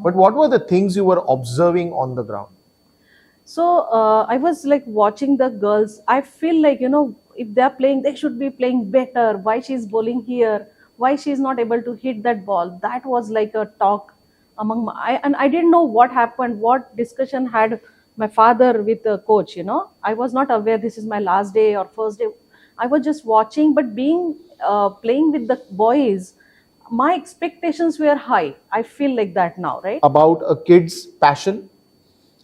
But what were the things you were observing on the ground? So I was like watching the girls. I feel like, if they're playing, they should be playing better. Why she's bowling here? Why she's not able to hit that ball? That was like a talk among and I didn't know what happened, what discussion had my father with the coach. I was not aware this is my last day or first day. I was just watching, but being playing with the boys, my expectations were high. I feel like that now, right? About a kid's passion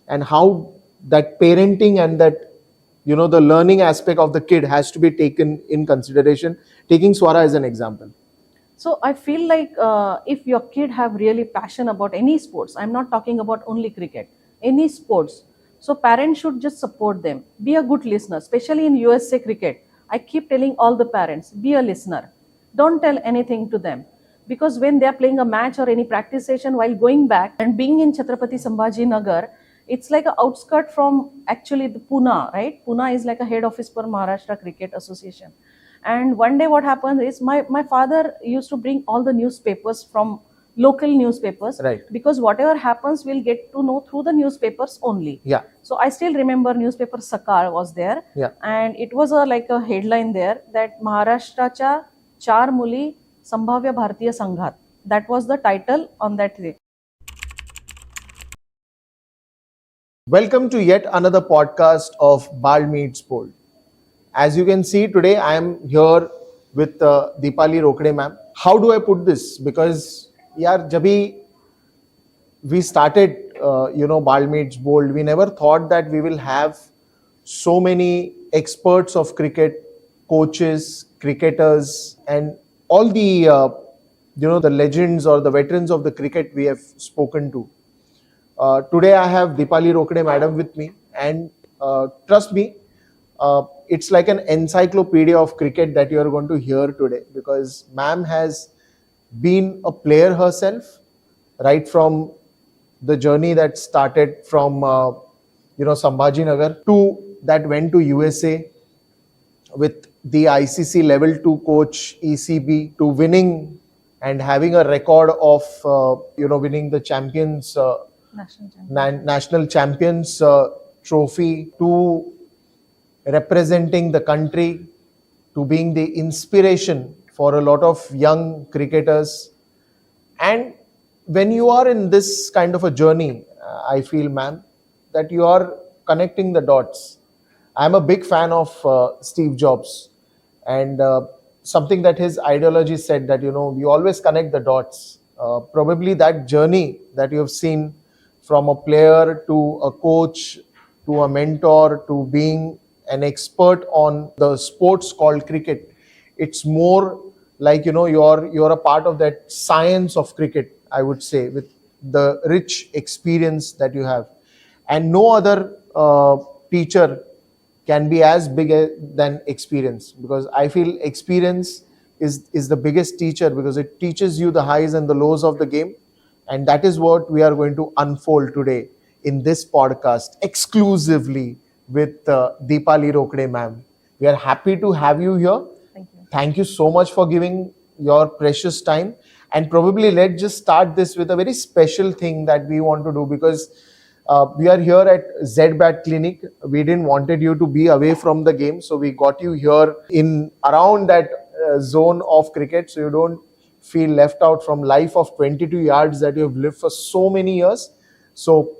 and how that parenting and that the learning aspect of the kid has to be taken in consideration, taking Swara as an example. So I feel like if your kid have really passion about any sports, I'm not talking about only cricket, any sports. So parents should just support them. Be a good listener, especially in USA cricket. I keep telling all the parents, be a listener. Don't tell anything to them. Because when they are playing a match or any practice session, while going back and being in Chhatrapati Sambhaji Nagar, it's like an outskirt from actually the Pune, right? Pune is like a head office for Maharashtra Cricket Association. And one day what happened is my father used to bring all the newspapers from local newspapers, Right. because whatever happens we'll get to know through the newspapers only. Yeah. So I still remember newspaper Sakar was there. Yeah. And it was like a headline there that Maharashtracha चार मुली संभाव्य भारतीय संघात. That was the title on that day. Welcome to yet another podcast of Bal Meets Bold. As you can see today, I am here with Deepali Rokade ma'am. How do I put this? Because jabhi we started, Bal Meets Bold, we never thought that we will have so many experts of cricket, coaches, cricketers, and all the the legends or the veterans of the cricket we have spoken to. Today I have Deepali Rokade madam with me, and trust me, it's like an encyclopedia of cricket that you are going to hear today, because ma'am has been a player herself, right from the journey that started from Sambhaji Nagar to that went to USA with the ICC level 2 coach ECB, to winning and having a record of winning the champions national champions trophy, to representing the country, to being the inspiration for a lot of young cricketers. And when you are in this kind of a journey, I feel, ma'am, that you are connecting the dots. I'm a big fan of Steve Jobs, and something that his ideology said, that you always connect the dots. Probably that journey that you have seen from a player to a coach to a mentor to being an expert on the sports called cricket, it's more like you're a part of that science of cricket, I would say, with the rich experience that you have. And no other teacher can be as big than experience, because I feel experience is the biggest teacher, because it teaches you the highs and the lows of the game. And that is what we are going to unfold today in this podcast exclusively with Deepali Rokade ma'am. We are happy to have you here. Thank you. Thank you so much for giving your precious time. And probably let's just start this with a very special thing that we want to do, because we are here at ZBAT Clinic. We didn't wanted you to be away from the game, so we got you here in around that zone of cricket, so you don't feel left out from life of 22 yards that you have lived for so many years. So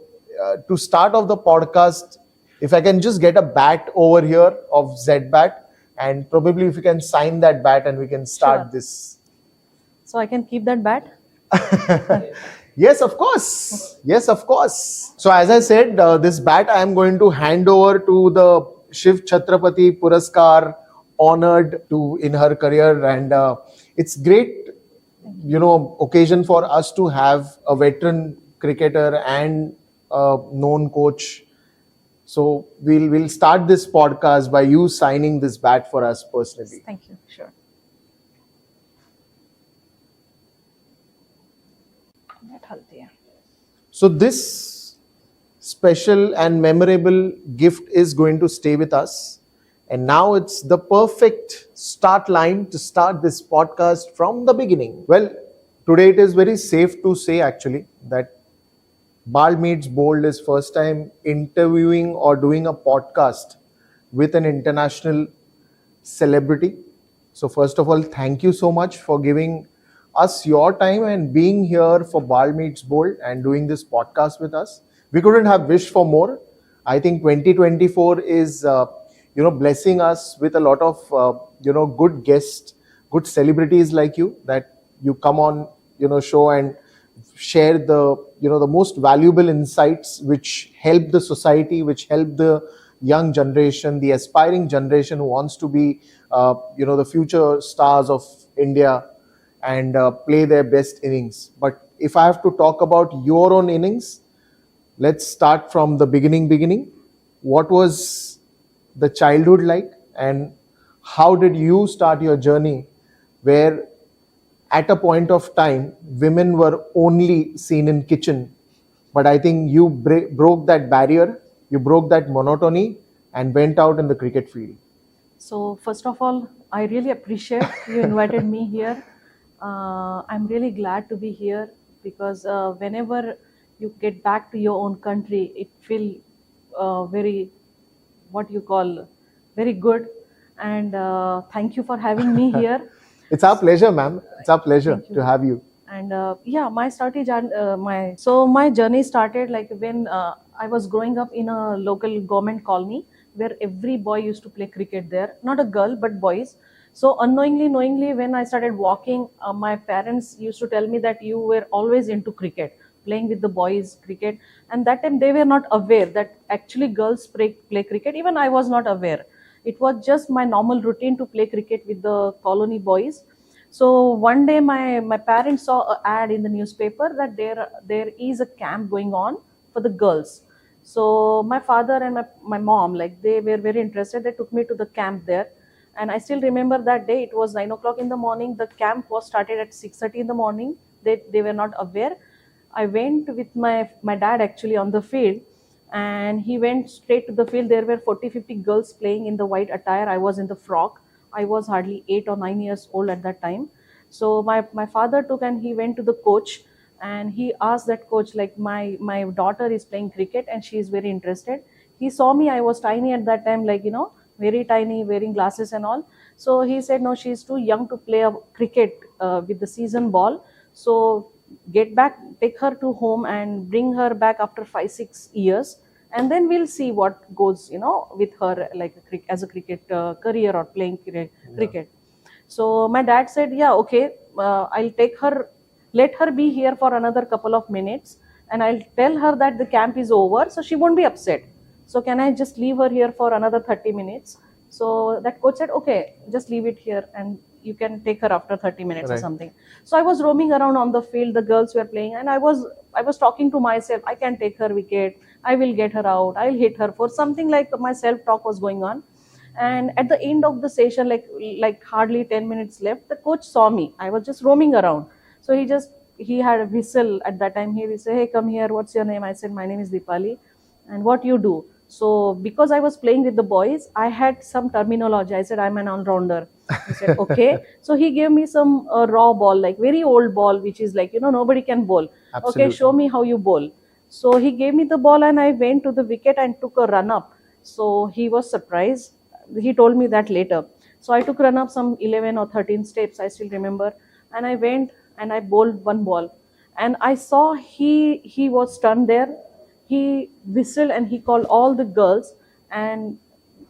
to start off the podcast, if I can just get a bat over here of ZBAT, and probably if you can sign that bat and we can start Sure. this. So I can keep that bat? Yes, of course. Yes, of course. So as I said, this bat I am going to hand over to the Shiv Chhatrapati Puraskar, honored to in her career, and it's great occasion for us to have a veteran cricketer and a known coach. So we'll start this podcast by you signing this bat for us personally. Thank you. Sure. So this special and memorable gift is going to stay with us. And now it's the perfect start line to start this podcast from the beginning. Well, today it is very safe to say actually that Bal Meets Bold is first time interviewing or doing a podcast with an international celebrity. So first of all, thank you so much for giving us your time and being here for Bal Meets Bold and doing this podcast with us. We couldn't have wished for more. I think 2024 is blessing us with a lot of good guests, good celebrities like you, that you come on show and share the most valuable insights which help the society, which help the young generation, the aspiring generation who wants to be the future stars of India and play their best innings. But if I have to talk about your own innings, let's start from the beginning. What was the childhood like, and how did you start your journey where at a point of time women were only seen in kitchen, but I think you broke that barrier, you broke that monotony and went out in the cricket field. So first of all, I really appreciate you invited me here. I'm really glad to be here because whenever you get back to your own country, it feel very, what you call, very good. And thank you for having me here. It's our pleasure, ma'am. It's our pleasure Thank you. to have you. And yeah, my journey started like when I was growing up in a local government colony where every boy used to play cricket there, not a girl but boys. So unknowingly knowingly, when I started walking, my parents used to tell me that you were always into cricket, playing with the boys cricket. And that time they were not aware that actually girls play cricket. Even I was not aware. It was just my normal routine to play cricket with the colony boys. So one day my parents saw an ad in the newspaper that there is a camp going on for the girls. So my father and my mom, like they were very interested. They took me to the camp there. And I still remember that day, it was 9 o'clock in the morning. The camp was started at 6:30 in the morning. They were not aware. I went with my dad actually on the field, and he went straight to the field. There were 40-50 girls playing in the white attire. I was in the frock. I was hardly 8 or 9 years old at that time. So my father took and he went to the coach, and he asked that coach, like, my daughter is playing cricket and she is very interested. He saw me, I was tiny at that time, like, very tiny, wearing glasses and all. So he said, no, she is too young to play a cricket with the season ball. So get back, take her to home and bring her back after 5-6 years, and then we'll see what goes with her, like as a cricket career or playing cricket. So my dad said, yeah, okay, I'll take her, let her be here for another couple of minutes, and I'll tell her that the camp is over, so she won't be upset. So can I just leave her here for another 30 minutes? So that coach said, okay, just leave it here and you can take her after 30 minutes or Right. something. So I was roaming around on the field, the girls were playing, and I was talking to myself, I can take her wicket, I will get her out, I'll hit her, for something like my self talk was going on. And at the end of the session, like hardly 10 minutes left, the coach saw me, I was just roaming around. So he had a whistle at that time. He will say, hey, come here, what's your name? I said, my name is Deepali. And what you do? So because I was playing with the boys, I had some terminology. I said, I'm an all-rounder. He said, okay. So he gave me some raw ball, like very old ball, which is like, nobody can bowl. Absolutely. Okay, show me how you bowl. So he gave me the ball and I went to the wicket and took a run up. So he was surprised. He told me that later. So I took run up some 11 or 13 steps, I still remember. And I went and I bowled one ball. And I saw he was stunned there. He whistled and he called all the girls, and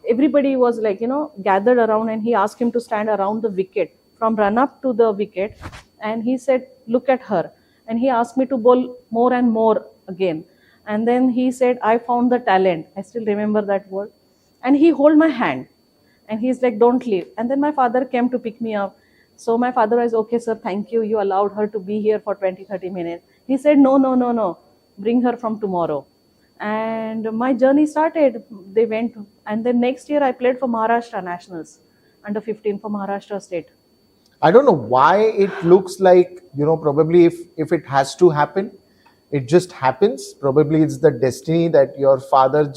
everybody was like, gathered around, and he asked him to stand around the wicket from run up to the wicket. And he said, look at her. And he asked me to bowl more and more again. And then he said, I found the talent. I still remember that word. And he hold my hand and he's like, don't leave. And then my father came to pick me up. So my father was, okay, sir, thank you. You allowed her to be here for 20-30 minutes. He said, no, no, no, no. Bring her from tomorrow. And my journey started. They went, and then next year I played for Maharashtra Nationals, under 15 for Maharashtra State. I don't know why it looks like, probably if it has to happen, it just happens. Probably it's the destiny that your father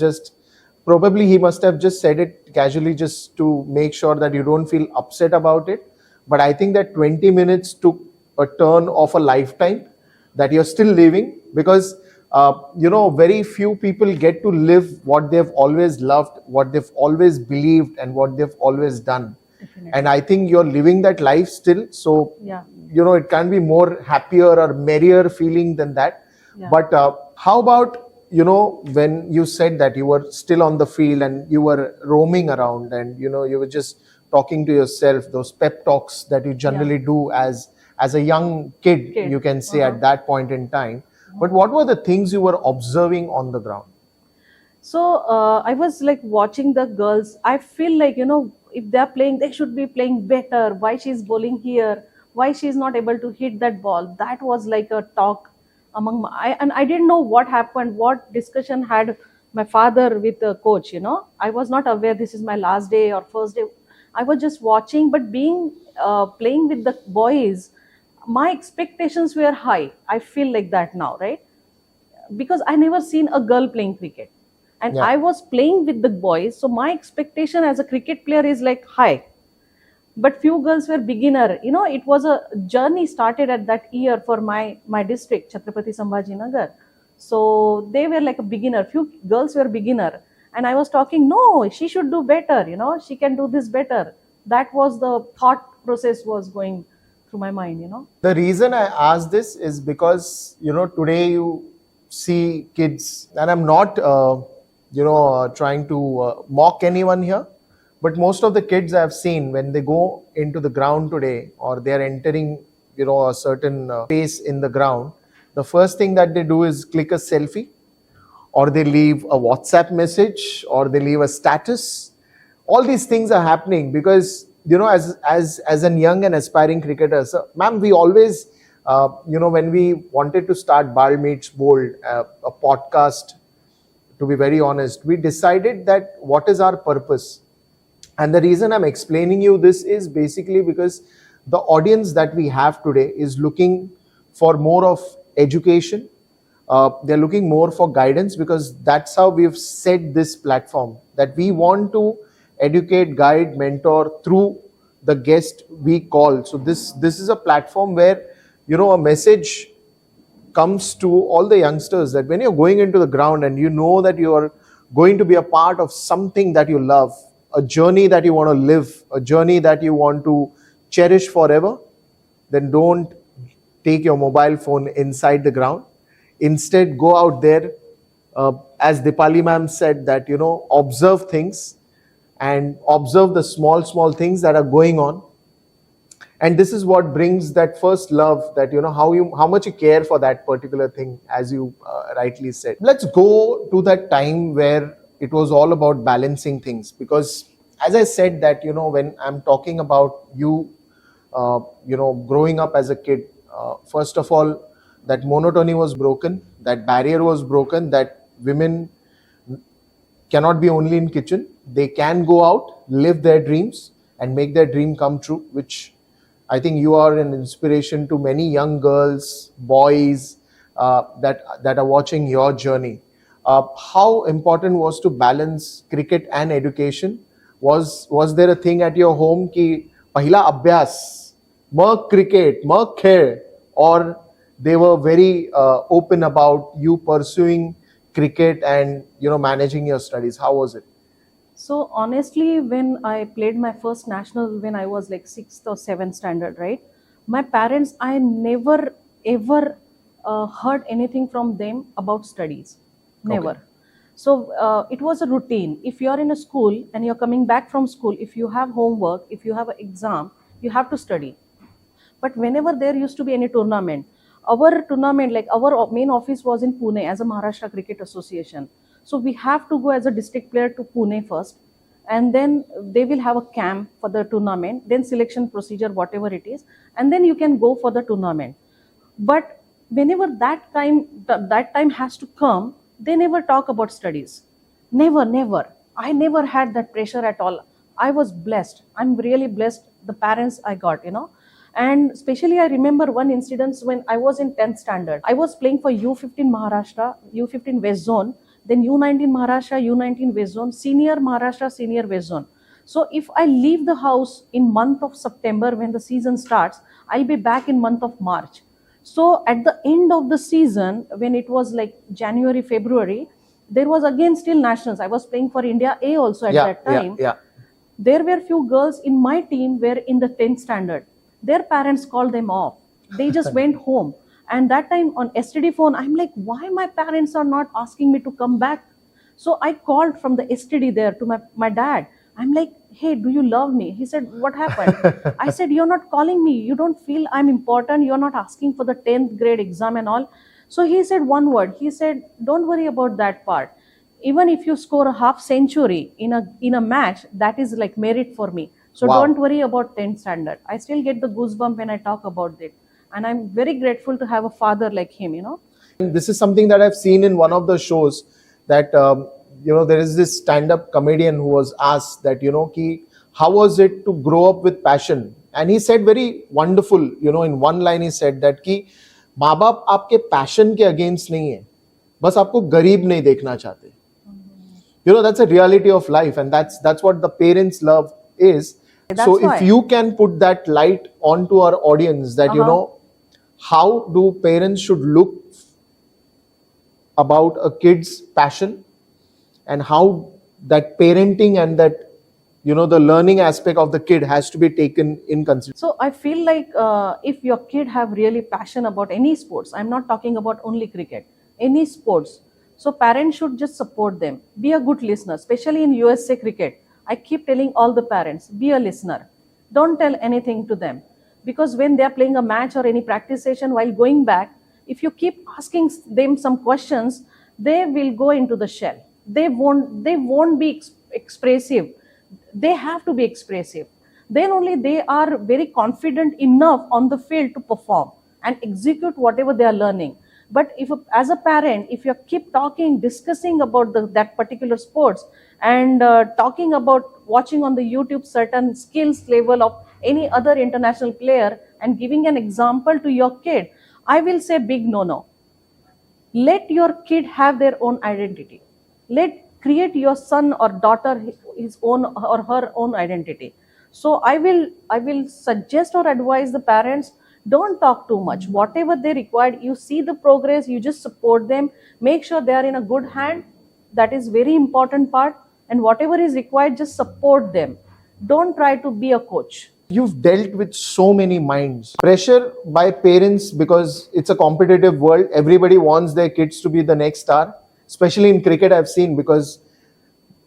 probably he must have just said it casually just to make sure that you don't feel upset about it. But I think that 20 minutes took a turn of a lifetime that you're still living, because very few people get to live what they've always loved, what they've always believed, and what they've always done. Definitely. And I think you're living that life still. So, Yeah. it can be more happier or merrier feeling than that. Yeah. But how about, when you said that you were still on the field and you were roaming around and, you were just talking to yourself, those pep talks that you generally do as a young kid, Kid. you can say at that point in time. But what were the things you were observing on the ground? So I was like watching the girls. I feel like, if they're playing, they should be playing better. Why she's bowling here? Why she's not able to hit that ball? That was like a talk among and I didn't know what happened, what discussion had my father with the coach. I was not aware this is my last day or first day. I was just watching, but being playing with the boys, my expectations were high. I feel like that now, right? Because I never seen a girl playing cricket, and Yeah. I was playing with the boys, so my expectation as a cricket player is like high. But few girls were beginner. It was a journey started at that year for my district, Chhatrapati Sambhaji Nagar. So they were like a beginner. Few girls were beginner, and I was talking, no, she should do better. She can do this better. That was the thought process was going through my mind. The reason I ask this is because, today you see kids, and I'm not, trying to mock anyone here, but most of the kids I've seen when they go into the ground today or they're entering, a certain space in the ground, the first thing that they do is click a selfie, or they leave a WhatsApp message, or they leave a status. All these things are happening because, as a young and aspiring cricketer, so ma'am, we always, when we wanted to start Ball Meets Bold, a podcast, to be very honest, we decided that what is our purpose. And the reason I'm explaining you this is basically because the audience that we have today is looking for more of education. They're looking more for guidance, because that's how we've set this platform, that we want to educate, guide, mentor through the guest we call. So this is a platform where, a message comes to all the youngsters that when you're going into the ground and you know that you are going to be a part of something that you love, a journey that you want to live, a journey that you want to cherish forever, then don't take your mobile phone inside the ground. Instead, go out there, as Deepali ma'am said, that, observe things and observe the small things that are going on. And this is what brings that first love, that, how much you care for that particular thing, as you rightly said. Let's go to that time where it was all about balancing things, because as I said that, when I'm talking about you, growing up as a kid, first of all, that monotony was broken, that barrier was broken, that women cannot be only in kitchen. They can go out, live their dreams, and make their dream come true, which I think you are an inspiration to many young girls, boys, that are watching your journey. How important was to balance cricket and education? Was there a thing at your home ki pahila abhyas, mug cricket, mug khair, or they were very open about you pursuing cricket and, managing your studies? How was it? So honestly, when I played my first national, when I was like sixth or seventh standard, right? My parents, I never ever heard anything from them about studies. Never. Okay. So it was a routine. If you are in a school and you're coming back from school, if you have homework, if you have an exam, you have to study. But whenever there used to be any tournament, our tournament, like our main office was in Pune as a Maharashtra Cricket Association. So we have to go as a district player to Pune first, and then they will have a camp for the tournament, then selection procedure, whatever it is, and then you can go for the tournament. But whenever that time has to come, they never talk about studies. Never. I never had that pressure at all. I was blessed. I'm really blessed. The parents I got. And especially, I remember one incident when I was in 10th standard. I was playing for U15 Maharashtra, U15 West Zone, then U19 Maharashtra, U19 West Zone, Senior Maharashtra, Senior West Zone. So if I leave the house in month of September when the season starts, I'll be back in month of March. So at the end of the season, when it was like January, February, there was again still nationals. I was playing for India A also at Yeah, that yeah, time. yeah. There were few girls in my team were in the 10th standard. Their parents called them off. They just went home. And that time on STD phone, I'm like, why my parents are not asking me to come back? So I called from the STD there to my dad. I'm like, hey, do you love me? He said, what happened? I said, you're not calling me. You don't feel I'm important. You're not asking for the 10th grade exam and all. So he said one word. He said, don't worry about that part. Even if you score a half century in a match, that is like merit for me. So Wow. don't worry about 10th standard. I still get the goosebump when I talk about it. And I'm very grateful to have a father like him. This is something that I've seen in one of the shows that there is this stand-up comedian who was asked that how was it to grow up with passion, and he said very wonderful, in one line he said that कि माँ बाप आपके passion के against नहीं है, बस आपको गरीब नहीं देखना चाहते. That's a reality of life, and that's what the parents love is. That's so if why. you can put that light onto our audience that how do parents should look about a kid's passion, and how that parenting and that the learning aspect of the kid has to be taken in consideration. So I feel like if your kid have really passion about any sports, I'm not talking about only cricket, any sports. So parents should just support them. Be a good listener, especially in USA cricket. I keep telling all the parents, be a listener. Don't tell anything to them. Because when they're playing a match or any practice session, while going back, if you keep asking them some questions, they will go into the shell. They won't be expressive. They have to be expressive. Then only they are very confident enough on the field to perform and execute whatever they are learning. But if as a parent, if you keep talking, discussing about that particular sports, and talking about watching on the YouTube certain skills level of any other international player and giving an example to your kid, I will say big no. Let your kid have their own identity. Let create your son or daughter his own or her own identity. So I will suggest or advise the parents, don't talk too much. Whatever they require, you see the progress, you just support them, make sure they are in a good hand. That is very important part. And whatever is required, just support them. Don't try to be a coach. You've dealt with so many minds. Pressure by parents, because it's a competitive world. Everybody wants their kids to be the next star. Especially in cricket, I've seen, because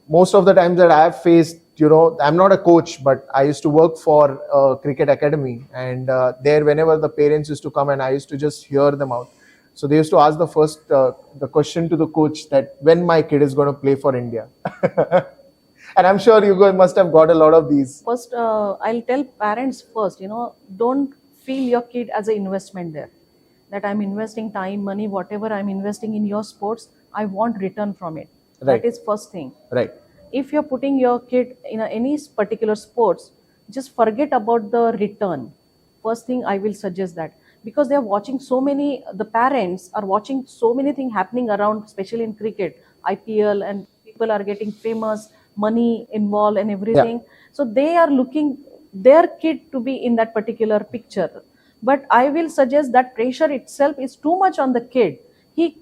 most of the times that I've faced, I'm not a coach, but I used to work for a cricket academy. And there, whenever the parents used to come and I used to just hear them out. So they used to ask the question to the coach that when my kid is going to play for India. And I'm sure you guys must have got a lot of these. First, I'll tell parents first, don't feel your kid as an investment there. That I'm investing time, money, whatever I'm investing in your sports, I want return from it. Right. That is first thing. Right. If you're putting your kid in any particular sports, just forget about the return. First thing I will suggest that, because they are watching the parents are watching so many things happening around, especially in cricket, IPL, and people are getting famous, money involved and everything. Yeah. So they are looking their kid to be in that particular picture. But I will suggest that pressure itself is too much on the kid. He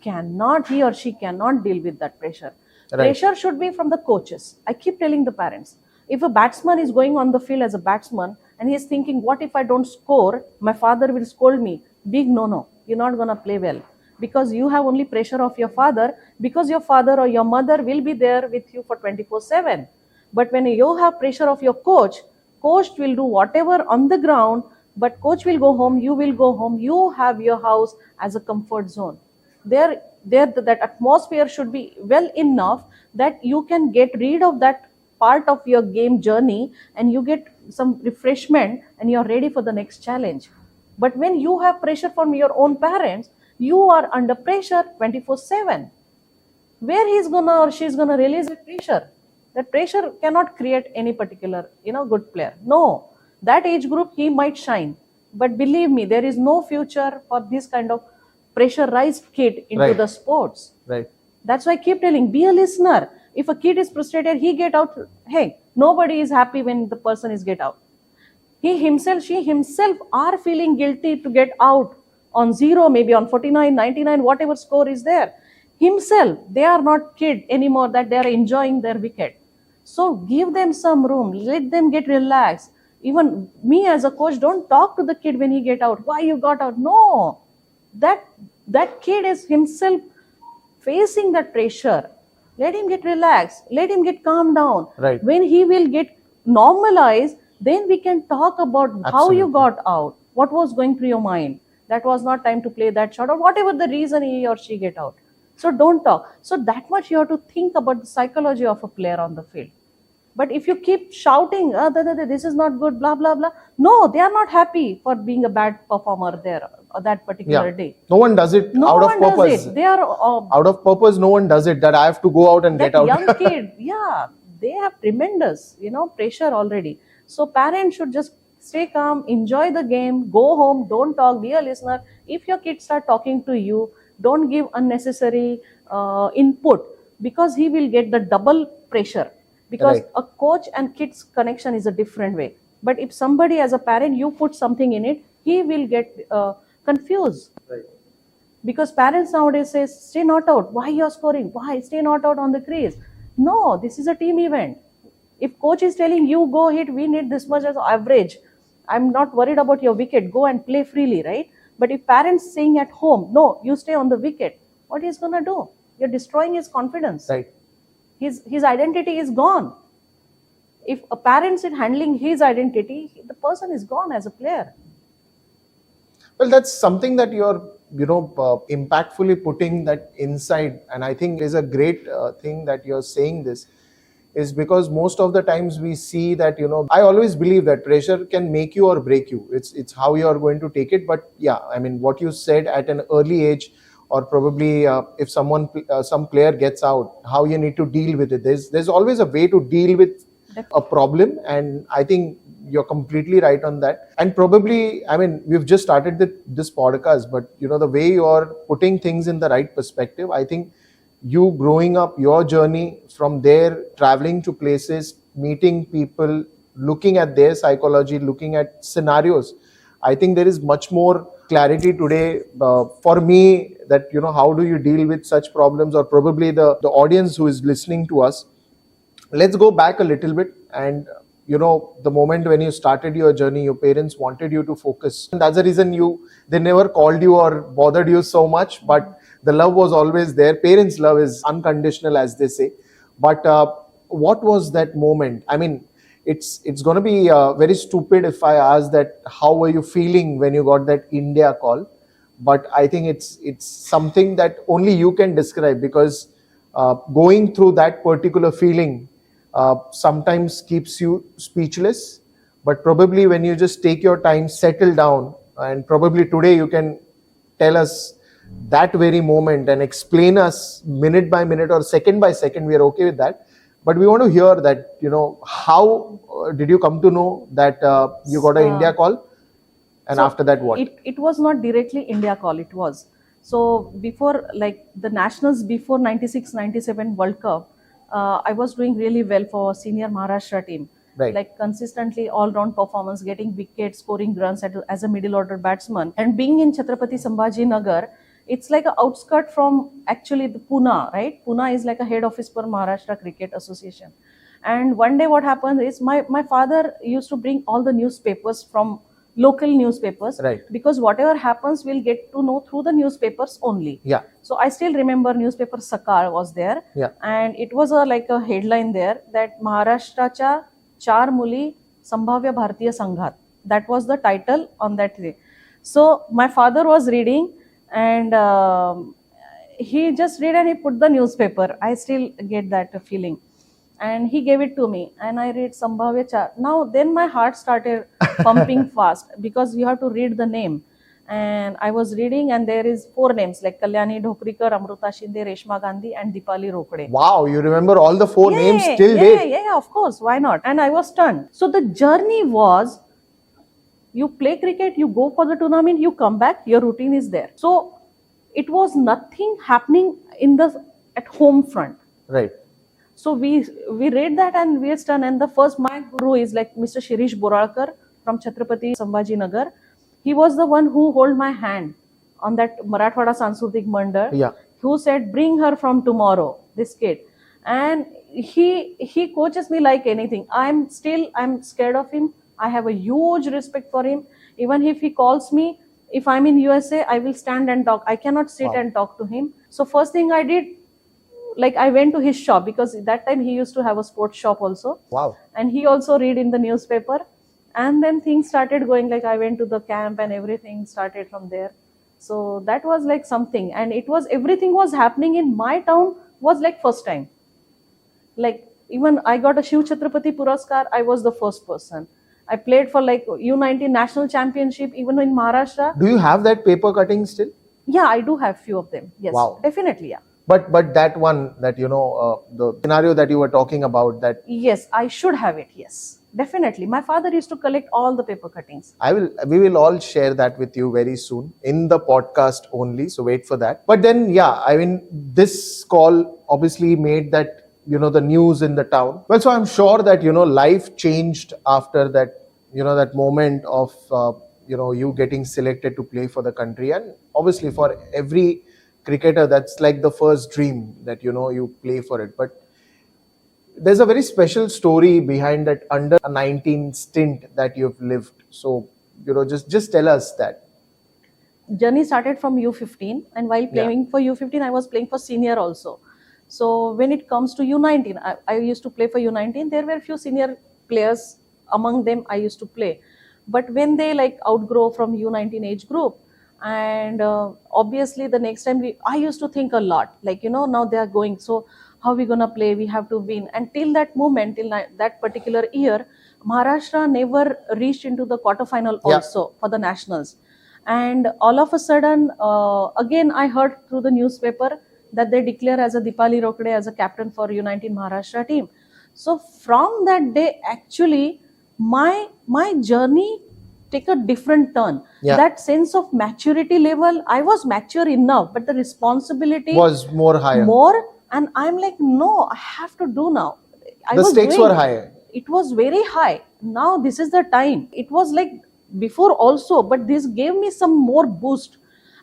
or she cannot deal with that pressure. Right. Pressure should be from the coaches. I keep telling the parents, if a batsman is going on the field as a batsman and he is thinking, what if I don't score? My father will scold me. Big no. You're not going to play well, because you have only pressure of your father, because your father or your mother will be there with you for 24/7. But when you have pressure of your coach will do whatever on the ground, but coach will go home, you will go home, you have your house as a comfort zone. There that atmosphere should be well enough that you can get rid of that part of your game journey and you get some refreshment and you're ready for the next challenge. But when you have pressure from your own parents, you are under pressure 24/7. Where he's gonna or she's gonna release that pressure? That pressure cannot create any particular good player. No, that age group he might shine, but believe me, there is no future for this kind of pressurized kid into Right. the sports. Right. That's why I keep telling, be a listener. If a kid is frustrated, he get out. Hey, nobody is happy when the person is get out. She himself are feeling guilty to get out. on 0, maybe on 49, 99, whatever score is there. Himself, they are not kid anymore that they are enjoying their wicket. So give them some room, let them get relaxed. Even me as a coach, don't talk to the kid when he get out. Why you got out? No, that that kid is himself facing that pressure. Let him get relaxed. Let him get calm down. Right. When he will get normalized, then we can talk about how you Absolutely. got out. What was going through your mind? That was not time to play that shot, or whatever the reason he or she get out. So don't talk. So that much you have to think about the psychology of a player on the field. But if you keep shouting, this is not good, blah, blah, blah. No, they are not happy for being a bad performer there that particular Yeah. day. No one does it No out of one does purpose. it. They are Out of purpose, no one does it that I have to go out and that get out. young kid. Yeah, they have tremendous, pressure already. So parents should just stay calm, enjoy the game, go home, don't talk, be a listener. If your kids start talking to you, don't give unnecessary input, because he will get the double pressure. Because Right. a coach and kids connection is a different way. But if somebody as a parent, you put something in it, he will get confused. Right. Because parents nowadays say, stay not out. Why you're scoring? Why stay not out on the crease? No, this is a team event. If coach is telling you go hit, we need this much as average, I'm not worried about your wicket, go and play freely, right? But if parents saying at home, no, you stay on the wicket, what he's gonna do? You're destroying his confidence. Right. His identity is gone. If a parent is handling his identity, the person is gone as a player. Well, that's something that you're, impactfully putting that inside. And I think is a great thing that you're saying this, is because most of the times we see that, I always believe that pressure can make you or break you. It's how you are going to take it. But yeah, I mean, what you said at an early age, or probably if some player gets out, how you need to deal with it. There's always a way to deal with a problem, and I think you're completely right on that. And probably, I mean, we've just started this podcast, but the way you're putting things in the right perspective, I think you growing up, your journey from there, traveling to places, meeting people, looking at their psychology, looking at scenarios, I think there is much more clarity today for me that, how do you deal with such problems, or probably the audience who is listening to us. Let's go back a little bit. And the moment when you started your journey, your parents wanted you to focus, and that's the reason they never called you or bothered you so much, but the love was always there. Parents love is unconditional, as they say. But what was that moment? I mean, it's going to be very stupid if I ask that how were you feeling when you got that India call. But I think it's something that only you can describe, because going through that particular feeling sometimes keeps you speechless. But probably when you just take your time, settle down, and probably today you can tell us that very moment and explain us minute by minute or second by second, we are okay with that. But we want to hear that, how did you come to know that you got an India call? And So after that, what? it was not directly India call, it was. So before, like the nationals before 96-97 World Cup, I was doing really well for senior Maharashtra team. Right. Like consistently all-round performance, getting wickets, scoring runs as a middle order batsman. And being in Chhatrapati Sambhaji Nagar, it's like an outskirt from actually the Pune, right? Pune is like a head office for Maharashtra Cricket Association. And one day what happened is my father used to bring all the newspapers from local newspapers, Right. because whatever happens we'll get to know through the newspapers only. Yeah. So I still remember newspaper Sakal was there. Yeah. And it was like a headline there that Maharashtraच्या 4 मुली संभाव्य भारतीय संघात. That was the title on that day. So my father was reading, and he just read and he put the newspaper. I still get that feeling. And he gave it to me, and I read Sambhavya Char. Now, then my heart started pumping fast, because you have to read the name. And I was reading, and there is 4 names like Kalyani Dhokrikar, Amruta Shinde, Reshma Gandhi, and Deepali Rokade. Wow, you remember all the 4 names till yeah, date. yeah, of course, why not? And I was stunned. So the journey was, you play cricket, you go for the tournament, you come back, your routine is there. So it was nothing happening at home front. Right. So we read that and we are stunned. And the first, my guru is like Mr. Shirish Boralkar from Chhatrapati Sambhaji Nagar. He was the one who hold my hand on that Marathwada Sanskriti Mandal, Yeah. who said, bring her from tomorrow, this kid. And he coaches me like anything. I'm scared of him. I have a huge respect for him. Even if he calls me, if I'm in USA, I will stand and talk. I cannot sit Wow. and talk to him. So first thing I did, like I went to his shop, because at that time he used to have a sports shop also. Wow. And he also read in the newspaper. And then things started going, like I went to the camp and everything started from there. So that was like something. And it was, everything was happening in my town was like first time. Like even I got a Shiv Chhatrapati Puraskar, I was the first person. I played for like U19 national championship even in Maharashtra. Do you have that paper cutting still? Yeah, I do have few of them. Yes, Wow. definitely, yeah. But that one that the scenario that you were talking about, that Yes, I should have it. Yes, definitely. My father used to collect all the paper cuttings. we will all share that with you very soon in the podcast only. So wait for that. But then, yeah, I mean, this call obviously made that, the news in the town. Well, so I'm sure that, life changed after that, that moment of, you getting selected to play for the country. And obviously for every cricketer, that's like the first dream that, you play for it. But there's a very special story behind that under 19 stint that you've lived. So, just tell us that. Journey started from U15, and while playing for U15, I was playing for senior also. So when it comes to U19, I used to play for U19. There were few senior players, among them I used to play. But when they like outgrow from U19 age group, and obviously the next time I used to think a lot, like now they are going, so how we gonna play? We have to win. And till that moment, that particular year, Maharashtra never reached into the quarterfinal also for the nationals. And all of a sudden, again, I heard through the newspaper that they declare as a Deepali Rokade as a captain for U19 Maharashtra team. So from that day, actually, my journey take a different turn. Yeah. That sense of maturity level, I was mature enough, but the responsibility Was more higher. And I'm like, no, I have to do now. The stakes were higher. It was very high. Now this is the time. It was like before also, but this gave me some more boost.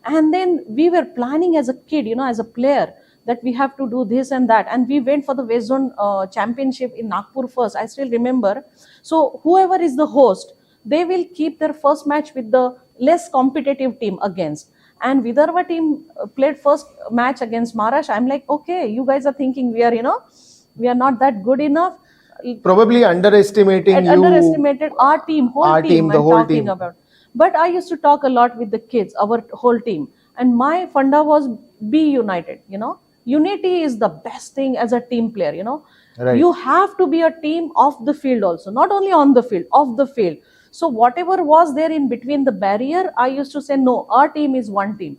And then we were planning as a kid, as a player, that we have to do this and that. And we went for the West Zone championship in Nagpur first. I still remember. So whoever is the host, they will keep their first match with the less competitive team against. And Vidarbha team played first match against Maharashtra. I'm like, okay, you guys are thinking we are not that good enough. Probably underestimating Underestimated our team, our team, the I'm whole talking team. about. But I used to talk a lot with the kids, our whole team. And my funda was be united, Unity is the best thing as a team player, Right. You have to be a team off the field also, not only on the field, off the field. So whatever was there in between the barrier, I used to say, no, our team is one team.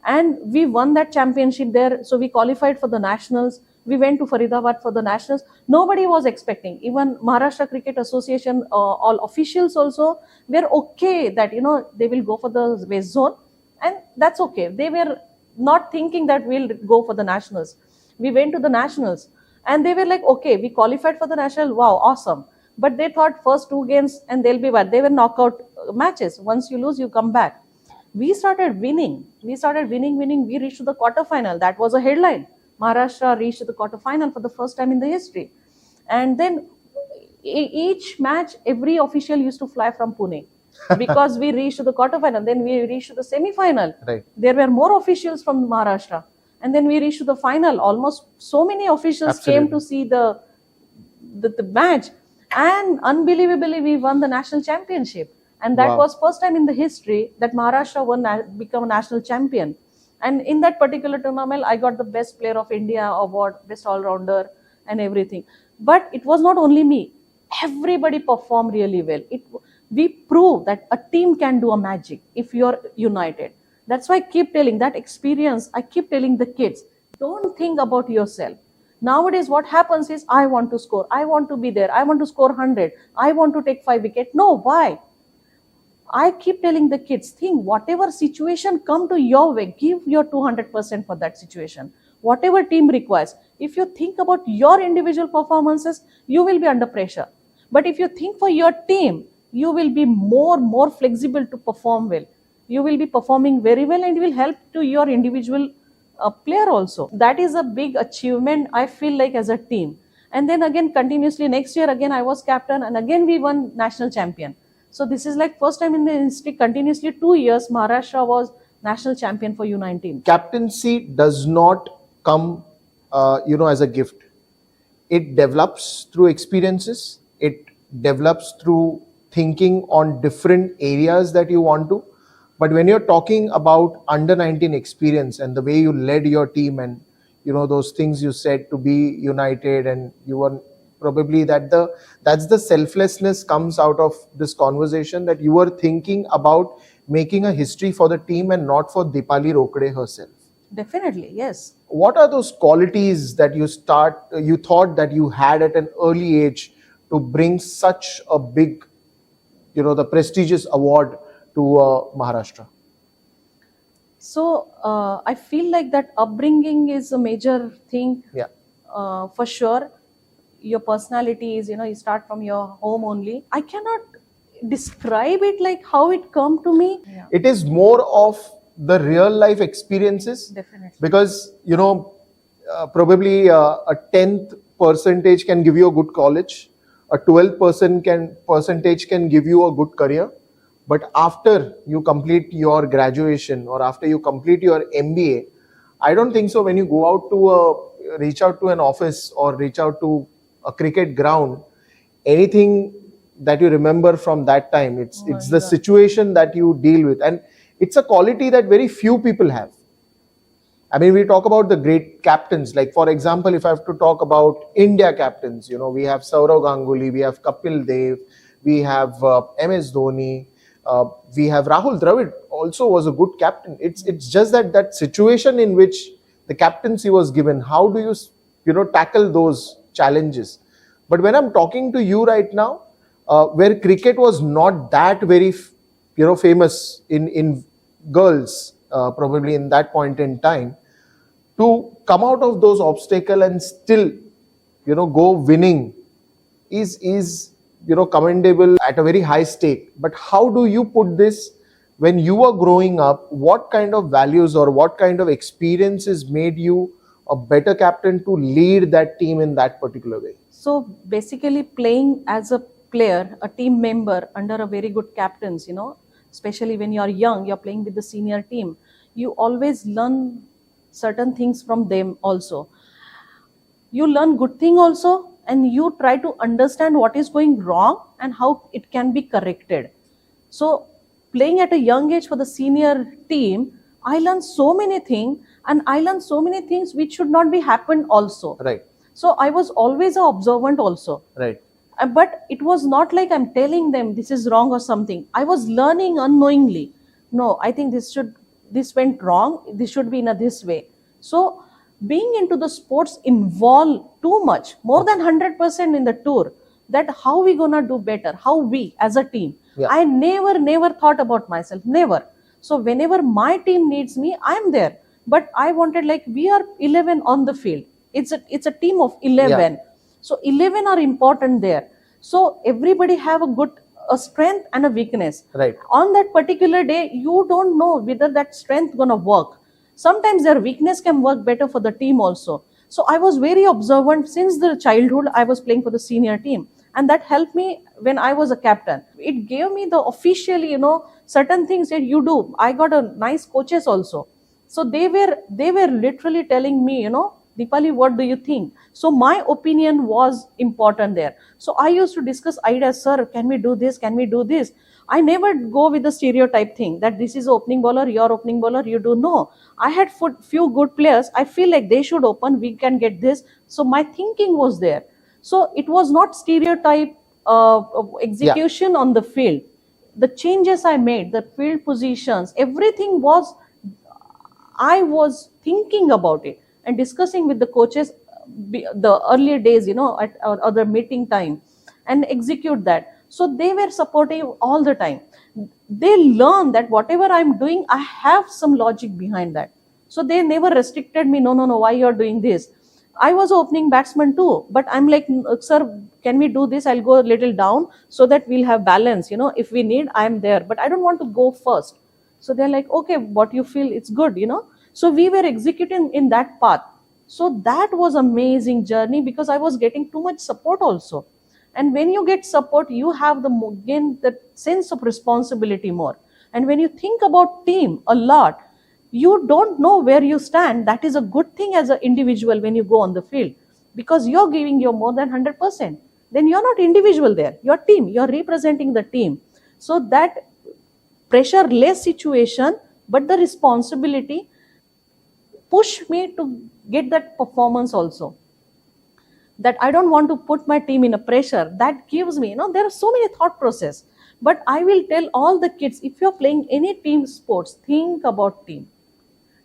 And we won that championship there. So we qualified for the nationals. We went to Faridabad for the nationals. Nobody was expecting. Even Maharashtra Cricket Association, all officials also were okay that, they will go for the West Zone. And that's okay. They were not thinking that we'll go for the nationals. We went to the nationals. And they were like, okay, we qualified for the national. Wow, awesome. But they thought first two games and they'll be what? They were knockout matches. Once you lose, you come back. We started winning. We reached to the quarterfinal. That was a headline. Maharashtra reached the quarterfinal for the first time in the history. And then each match, every official used to fly from Pune because we reached to the quarterfinal. Then we reached to the semi-final. Right. There were more officials from Maharashtra. And then we reached to the final. Almost so many officials came to see the match. And unbelievably, we won the national championship. And that was first time in the history that Maharashtra become a national champion. And in that particular tournament, I got the best player of India award, best all-rounder and everything. But it was not only me. Everybody performed really well. We proved that a team can do a magic if you're united. That's why I keep telling that experience. I keep telling the kids, don't think about yourself. Nowadays, what happens is, I want to score. I want to be there. I want to score 100. I want to take 5 wickets. No, why? I keep telling the kids, think whatever situation come to your way, give your 200% for that situation. Whatever team requires. If you think about your individual performances, you will be under pressure. But if you think for your team, you will be more flexible to perform well. you will be performing very well and it will help to your individual player also. That is a big achievement, I feel like, as a team. And then again, continuously next year again I was captain and again we won national champion. So this is like first time in the history, continuously 2 years Maharashtra was national champion for U19. Captaincy does not come, as a gift. It develops through experiences. It develops through thinking on different areas that you want to. But when you're talking about under 19 experience and the way you led your team and those things you said to be united, and you were probably that's the selflessness comes out of this conversation, that you were thinking about making a history for the team and not for Deepali Rokade herself. Definitely, yes. What are those qualities that you thought that you had at an early age to bring such a big, the prestigious award to Maharashtra? So I feel like that upbringing is a major thing. Yeah. For sure. Your personality is, you start from your home only. I cannot describe it like how it come to me. Yeah. It is more of the real life experiences. Definitely. Because, probably a 10th percentage can give you a good college. A 12th percentage can give you a good career. But after you complete your graduation or after you complete your MBA, I don't think so when you go out to reach out to an office or reach out to a cricket ground, anything that you remember from that time, it's the situation that you deal with. And it's a quality that very few people have. I mean, we talk about the great captains. Like, for example, if I have to talk about India captains, we have Saurav Ganguly, we have Kapil Dev, we have MS Dhoni, we have Rahul Dravid also was a good captain. It's just that situation in which the captaincy was given, how do you tackle those challenges? But when I'm talking to you right now, where cricket was not that very famous in girls, probably in that point in time, to come out of those obstacles and still go winning is commendable at a very high stake. But how do you put this when you were growing up? What kind of values or what kind of experiences made you a better captain to lead that team in that particular way? So basically, playing as a player, a team member under a very good captains, especially when you're young, you're playing with the senior team, you always learn certain things from them also. You learn good thing also, and you try to understand what is going wrong and how it can be corrected. So playing at a young age for the senior team, I learned so many things, and I learned so many things which should not be happened also. Right. So I was always an observant also. Right. But it was not like I'm telling them this is wrong or something. I was learning unknowingly. No, I think this went wrong. This should be in this way. So being into the sports involve too much, more than 100% in the tour, that how we gonna do better, how we as a team. Yeah. I never thought about myself, never. So whenever my team needs me, I'm there. But I wanted, like, we are 11 on the field. It's a team of 11. Yeah. So 11 are important there. So everybody have a strength and a weakness. Right. On that particular day, you don't know whether that strength gonna work. Sometimes their weakness can work better for the team also. So I was very observant since the childhood. I was playing for the senior team, and that helped me when I was a captain. It gave me the officially, certain things that you do. I got a nice coaches also. So they were literally telling me, Deepali, what do you think? So my opinion was important there. So I used to discuss ideas, sir, can we do this? Can we do this? I never go with the stereotype thing that this is opening bowler, you're opening bowler, you do. No. I had few good players. I feel like they should open, we can get this. So my thinking was there. So it was not stereotype execution on the field. The changes I made, the field positions, everything was, I was thinking about it and discussing with the coaches the earlier days, at our other meeting time, and execute that. So they were supportive all the time. They learn that whatever I'm doing, I have some logic behind that. So they never restricted me, no, why you're doing this? I was opening batsman too, but I'm like, sir, can we do this? I'll go a little down so that we'll have balance. If we need, I'm there, but I don't want to go first. So they're like, okay, what you feel, it's good, so we were executing in that path. So that was amazing journey, because I was getting too much support also. And when you get support, you have the gain that sense of responsibility more. And when you think about team a lot, you don't know where you stand. That is a good thing as an individual when you go on the field, because you're giving your more than 100%. Then you're not individual there, you're team, you're representing the team. So that pressure less situation, but the responsibility push me to get that performance also, that I don't want to put my team in a pressure. That gives me, there are so many thought process. But I will tell all the kids, if you're playing any team sports, think about team.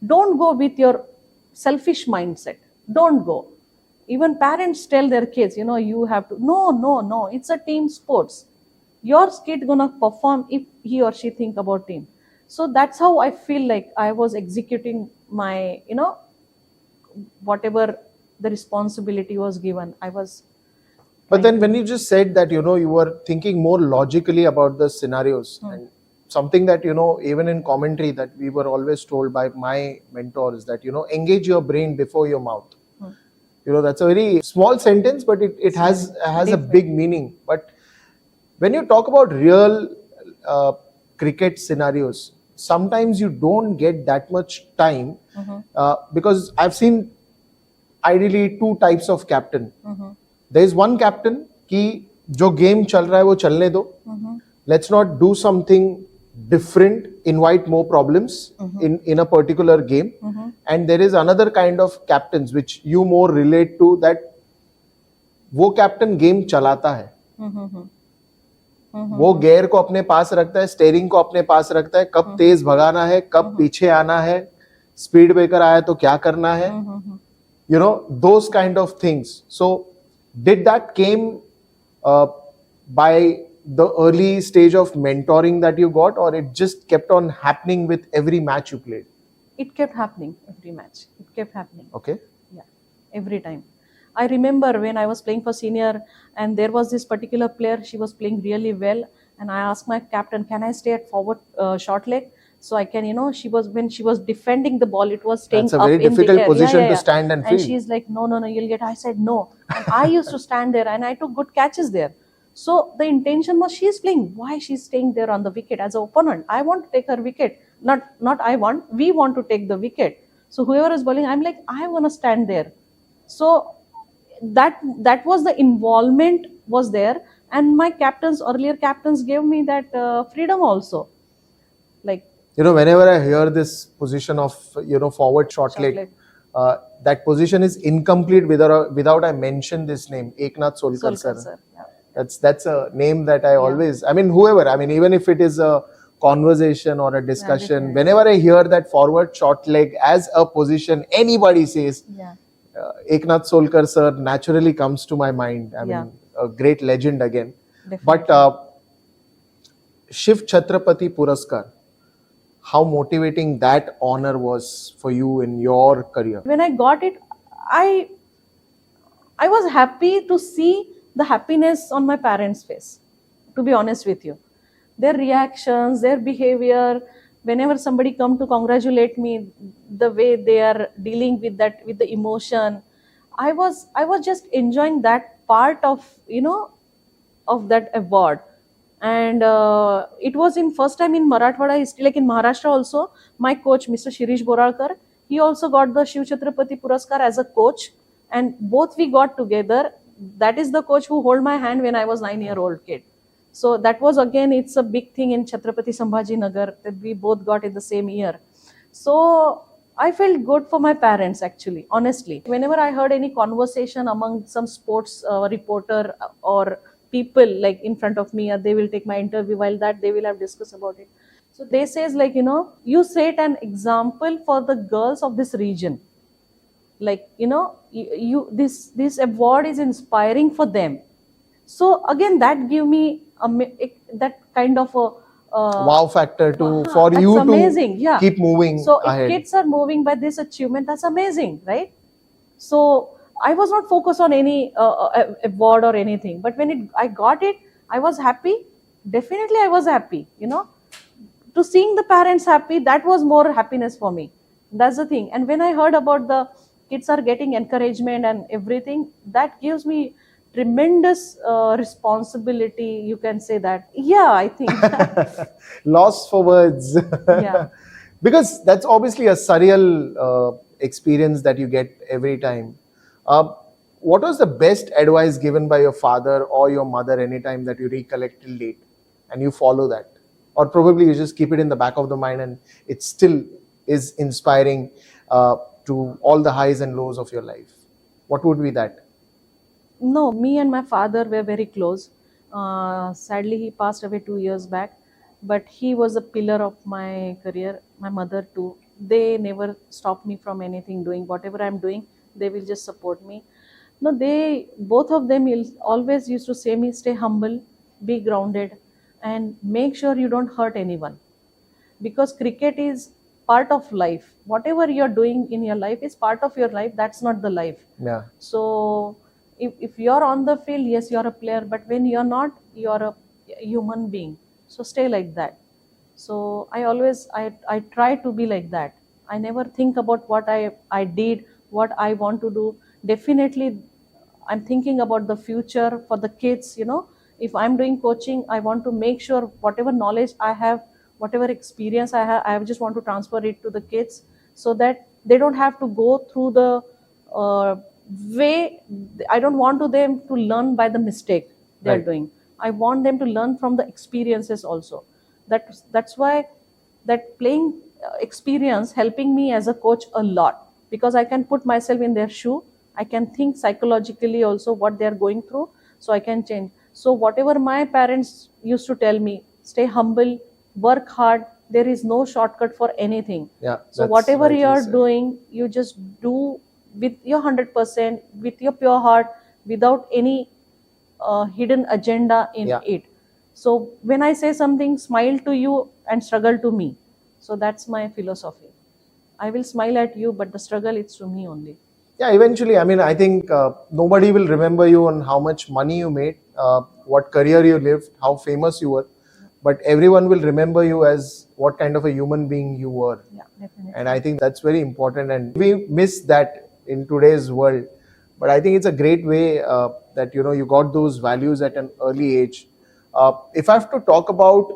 Don't go with your selfish mindset. Don't go. Even parents tell their kids, you have to. No, no, no. It's a team sports. Your kid gonna perform if he or she think about team. So that's how I feel like I was executing my, whatever the responsibility was given. I was. But then when you just said that, you were thinking more logically about the scenarios, and something that, even in commentary that we were always told by my mentors that, engage your brain before your mouth. That's a very small sentence, but it has a big meaning. But when you talk about real cricket scenarios, sometimes you don't get that much time, because I've seen ideally two types of captain. There is one captain कि जो game चल रहा है वो चलने दो. Let's not do something different, invite more problems in a particular game. And there is another kind of captains which you more relate to, that वो captain game चलाता है. वो गेयर को अपने पास रखता है, स्टेयरिंग को अपने पास रखता है, कब तेज भगाना है, कब पीछे आना है, स्पीड ब्रेकर आया तो क्या करना है, those kind of things. So did that came by the early stage of mentoring that you got, or it just kept on happening with every match you played? It kept happening every match. It kept happening. Okay. Yeah, every time. I remember when I was playing for senior, and there was this particular player, she was playing really well, and I asked my captain, can I stay at forward short leg? So I can, when she was defending the ball, it was staying up in the air. That's a very difficult position to stand and field. And she's like, no, you'll get. I said, no. And I used to stand there, and I took good catches there. So the intention was, she's playing. Why she's staying there on the wicket as an opponent? I want to take her wicket. We want to take the wicket. So whoever is bowling, I'm like, I want to stand there. So that was the involvement was there. And my earlier captains gave me that freedom also. Like, whenever I hear this position of, forward short leg, that position is incomplete without I mention this name, Eknath Solkar sir. Yeah. That's a name that I always, whoever, even if it is a conversation or a discussion, whenever I hear that forward short leg as a position, anybody says, Eknath Solkar sir naturally comes to my mind. A great legend again. Definitely. But Shiv Chhatrapati Puraskar, how motivating that honor was for you in your career? When I got it, I was happy to see the happiness on my parents' face, to be honest with you. Their reactions, their behavior, whenever somebody come to congratulate me, the way they are dealing with that, with the emotion, I was just enjoying that part of, of that award. And it was in first time in Marathwada history, like in Maharashtra also. My coach, Mr. Shirish Boralkar, he also got the Shiv Chhatrapati Puraskar as a coach, and both we got together. That is the coach who hold my hand when I was 9-year-old kid. So that was, again, it's a big thing in Chhatrapati Sambhaji Nagar that we both got in the same year. So I felt good for my parents, actually, honestly. Whenever I heard any conversation among some sports reporter or people like in front of me, they will take my interview, while that they will have discussed about it. So they says like, you set an example for the girls of this region. Like, this award is inspiring for them. So again, that give me that kind of a wow factor for you amazing. To keep moving so ahead. If kids are moving by this achievement, that's amazing, right? So I was not focused on any award or anything, but when I got it, I was happy. Definitely I was happy, to to seeing the parents happy, that was more happiness for me. That's the thing. And when I heard about the kids are getting encouragement and everything, that gives me tremendous responsibility, you can say that. Yeah, I think. Lost for words. Yeah. Because that's obviously a surreal experience that you get every time. Uh, what was the best advice given by your father or your mother anytime that you recollect till late and you follow that? Or probably you just keep it in the back of the mind and it still is inspiring to all the highs and lows of your life. What would be that? No, me and my father were very close. Sadly, he passed away 2 years back, but he was a pillar of my career. My mother too. They never stopped me from anything doing. Whatever I'm doing, they will just support me. No, they both of them always used to say me, stay humble, be grounded, and make sure you don't hurt anyone, because cricket is part of life. Whatever you're doing in your life is part of your life. That's not the life. Yeah. So if you're on the field, yes, you're a player, but when you're not, you're a human being. So stay like that. So I try to be like that. I never think about what I did, what I want to do. Definitely I'm thinking about the future for the kids. If I'm doing coaching, I want to make sure whatever knowledge I have, whatever experience I just want to transfer it to the kids, so that they don't have to go through the uh, way. I don't want to them to learn by the mistake they are Right. doing. I want them to learn from the experiences also. That's why that playing experience helping me as a coach a lot, because I can put myself in their shoe. I can think psychologically also what they are going through, so I can change. So whatever my parents used to tell me, stay humble, work hard, there is no shortcut for anything. Yeah. So That's whatever you rightly are said. doing, you just do with your 100%, with your pure heart, without any hidden agenda in Yeah. it. So when I say something, smile to you and struggle to me. So that's my philosophy. I will smile at you, but the struggle is to me only. Yeah, eventually, I mean, I think nobody will remember you on how much money you made, what career you lived, how famous you were, but everyone will remember you as what kind of a human being you were. Yeah, definitely. And I think that's very important. And we miss that in today's world. But I think it's a great way that, you got those values at an early age. If I have to talk about,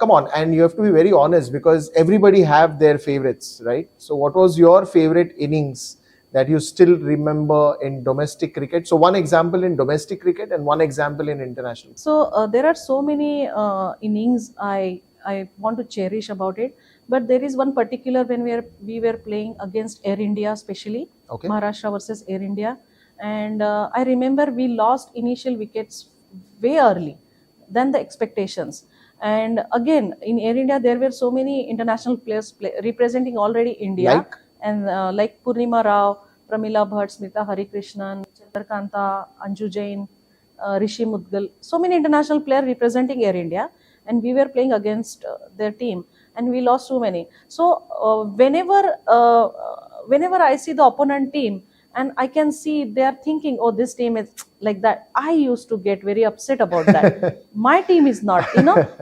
come on, and you have to be very honest because everybody have their favorites, right? So what was your favorite innings that you still remember in domestic cricket? So one example in domestic cricket and one example in international. So there are so many innings I want to cherish about it, but there is one particular when we were playing against Air India, especially Okay. Maharashtra versus Air India, and I remember we lost initial wickets way early than the expectations. And again, in Air India, there were so many international players representing already India, Like? and like Purnima Rao, Pramila Bhatt, Smita Harikrishnan, Chandrakanta, Anju Jain, Rishi Mudgal, so many international players representing Air India, and we were playing against their team, and we lost so many. So whenever I see the opponent team, and I can see they are thinking, oh, this team is like that, I used to get very upset about that. My team is not,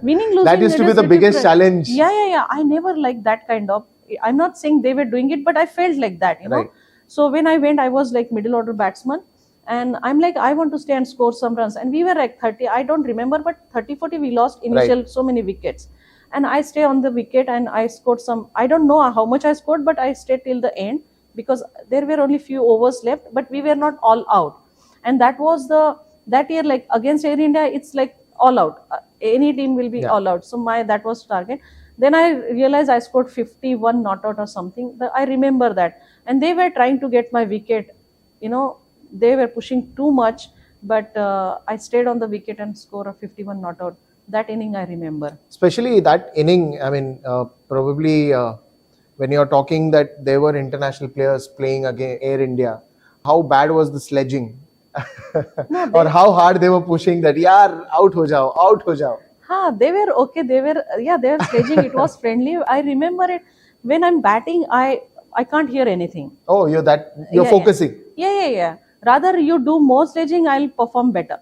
winning, losing. That used to it be is the biggest different. challenge. Yeah. I never liked that kind of. I'm not saying they were doing it, but I felt like that, Right. So when I went, I was like middle order batsman, and I'm like, I want to stay and score some runs. And we were like 30, I don't remember, but 30, 40, we lost initial so many wickets. And I stay on the wicket and I scored some, I don't know how much I scored, but I stayed till the end because there were only few overs left, but we were not all out. And that year, like against Air India, it's like all out. Any team will be Yeah. all out. So that was target. Then I realized I scored 51 not out or something. I remember that. And they were trying to get my wicket, they were pushing too much, but I stayed on the wicket and scored a 51 not out. That inning I remember. Especially that inning, I mean, probably when you're talking that there were international players playing against Air India, how bad was the sledging? No, Or how hard they were pushing that, yaar, out ho jao, out ho jao. They were okay. They were sledging. It was friendly. I remember it. When I'm batting, I can't hear anything. Oh, you're Yeah. focusing. Yeah. Rather, you do more sledging, I'll perform better.